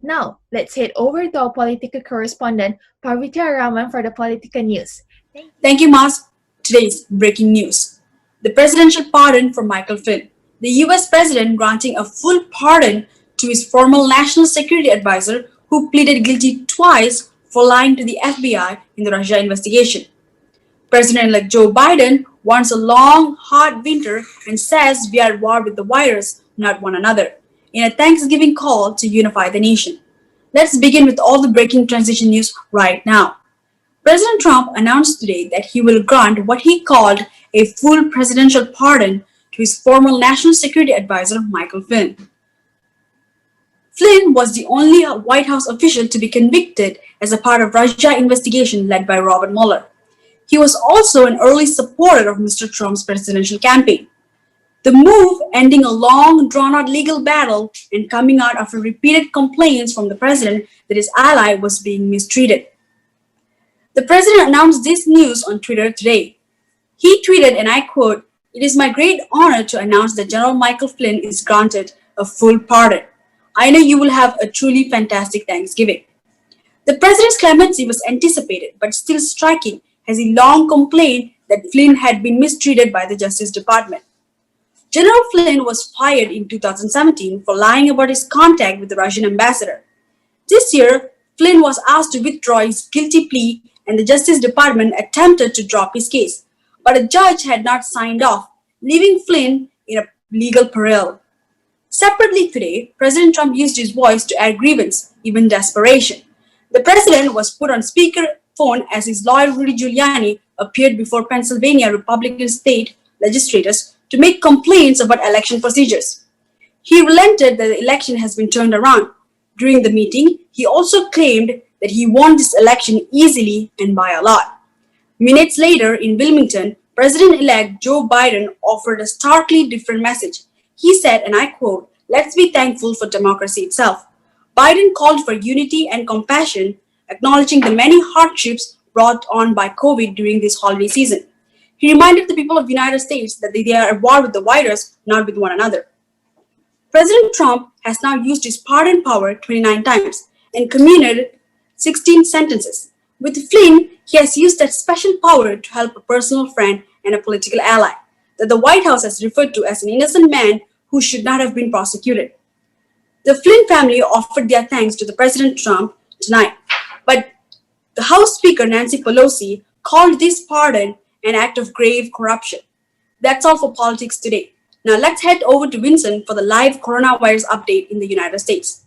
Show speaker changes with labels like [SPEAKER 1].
[SPEAKER 1] Now, let's head over to our political correspondent, Parvitya Raman, for the political news.
[SPEAKER 2] Thank you, Mas. Today's breaking news: the presidential pardon for Michael Flynn. The US president granting a full pardon to his former national security advisor who pleaded guilty twice for lying to the FBI in the Russia investigation. President-elect Joe Biden wants a long, hard winter and says we are at war with the virus, not one another, in a Thanksgiving call to unify the nation. Let's begin with all the breaking transition news right now. President Trump announced today that he will grant what he called a full presidential pardon to his former national security advisor, Michael Flynn. Flynn was the only White House official to be convicted as a part of Russia investigation led by Robert Mueller. He was also an early supporter of Mr. Trump's presidential campaign. The move, ending a long, drawn-out legal battle and coming out after repeated complaints from the president that his ally was being mistreated. The president announced this news on Twitter today. He tweeted, and I quote, "It is my great honor to announce that General Michael Flynn is granted a full pardon. I know you will have a truly fantastic Thanksgiving." The president's clemency was anticipated but still striking as he long complained that Flynn had been mistreated by the Justice Department. General Flynn was fired in 2017 for lying about his contact with the Russian ambassador. This year, Flynn was asked to withdraw his guilty plea and the Justice Department attempted to drop his case, but a judge had not signed off, leaving Flynn in a legal peril. Separately today, President Trump used his voice to air grievance, even desperation. The president was put on speakerphone as his lawyer Rudy Giuliani appeared before Pennsylvania Republican state legislators to make complaints about election procedures. He relented that the election has been turned around. During the meeting, he also claimed that he won this election easily and by a lot. Minutes later, in Wilmington, President-elect Joe Biden offered a starkly different message. He said, and I quote, "Let's be thankful for democracy itself." Biden called for unity and compassion, acknowledging the many hardships brought on by COVID during this holiday season. He reminded the people of the United States that they are at war with the virus, not with one another. President Trump has now used his pardon power 29 times and commuted 16 sentences. With Flynn, he has used that special power to help a personal friend and a political ally that the White House has referred to as an innocent man who should not have been prosecuted. The Flynn family offered their thanks to the President Trump tonight, but the House Speaker Nancy Pelosi called this pardon an act of grave corruption. That's all for politics today. Now let's head over to Vincent for the live coronavirus update in the United States.